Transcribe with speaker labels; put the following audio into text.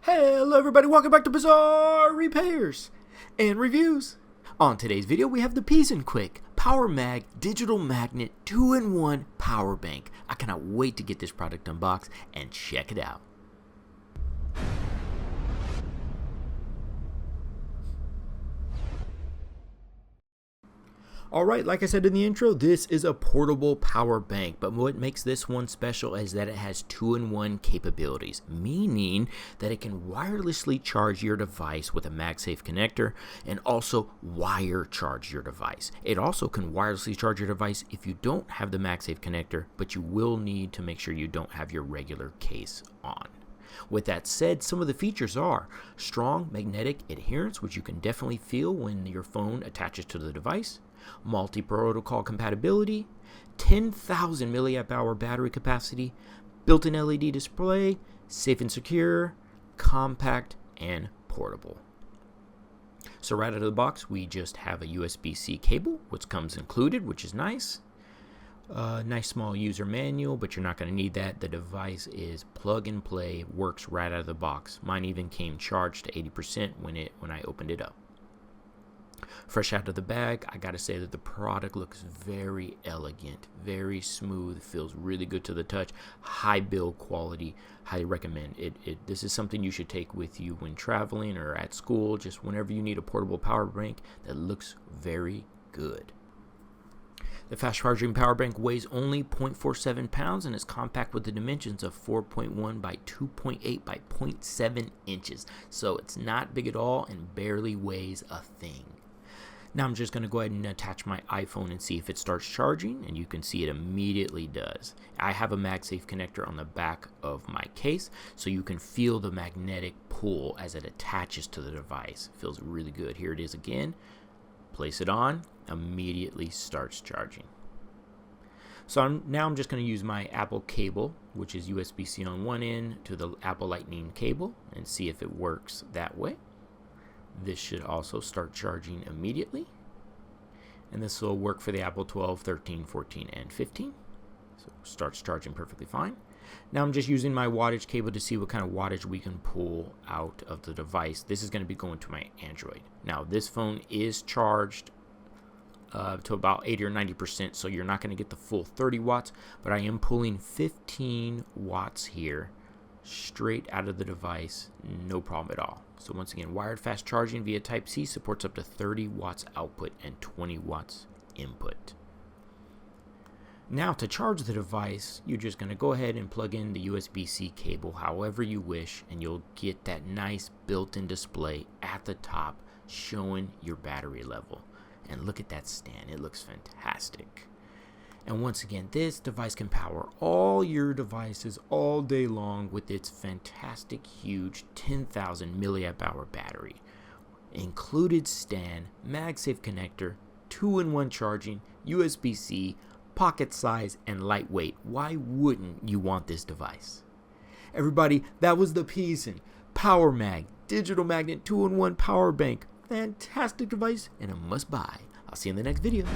Speaker 1: Hello everybody, welcome back to Bazzar Repairs and Reviews. On today's video we have the PISEN Quick Power Mag Digital Magnet 2-in-1 Power Bank. I cannot wait to get this product unboxed and check it out. Alright, like I said in the intro, this is a portable power bank, but what makes this one special is that it has 2-in-1 capabilities, meaning that it can wirelessly charge your device with a MagSafe connector and also wire charge your device. It also can wirelessly charge your device if you don't have the MagSafe connector, but you will need to make sure you don't have your regular case on. With that said, some of the features are strong magnetic adherence, which you can definitely feel when your phone attaches to the device, multi-protocol compatibility, 10,000 milliamp hour battery capacity, built-in LED display, safe and secure, compact, and portable. So right out of the box, we just have a USB-C cable, which comes included, which is nice. Nice small user manual, but you're not going to need that. The device is plug and play, works right out of the box. Mine even came charged to 80% when I opened it up. Fresh out of the bag, I gotta say that the product looks very elegant, very smooth, feels really good to the touch, high build quality. Highly recommend it. This is something you should take with you when traveling or at school, just whenever you need a portable power bank that looks very good. The fast charging power bank weighs only 0.47 pounds and is compact with the dimensions of 4.1 by 2.8 by 0.7 inches. So it's not big at all and barely weighs a thing. Now I'm just going to go ahead and attach my iPhone and see if it starts charging, and you can see it immediately does. I have a MagSafe connector on the back of my case, so you can feel the magnetic pull as it attaches to the device. It feels really good. Here it is again. Place it on, immediately starts charging. So now I'm just going to use my Apple cable, which is USB-C on one end, to the Apple Lightning cable and see if it works that way. This should also start charging immediately, and this will work for the Apple 12, 13, 14, and 15. So it starts charging perfectly fine. Now I'm just using my wattage cable to see what kind of wattage we can pull out of the device. This is going to be going to my Android. Now this phone is charged to about 80 or 90%, so you're not going to get the full 30 watts, but I am pulling 15 watts here straight out of the device, no problem at all. So once again, wired fast charging via Type-C supports up to 30 watts output and 20 watts input. Now to charge the device, you're just going to go ahead and plug in the USB-C cable however you wish, and you'll get that nice built-in display at the top showing your battery level. And look at that stand, it looks fantastic. And once again, this device can power all your devices all day long with its fantastic, huge 10,000 milliamp hour battery. Included stand, MagSafe connector, 2-in-1 charging, USB-C, pocket size, and lightweight. Why wouldn't you want this device? Everybody, that was the PISEN Power Mag Digital Magnet 2-in-1 Power Bank. Fantastic device and a must buy. I'll see you in the next video.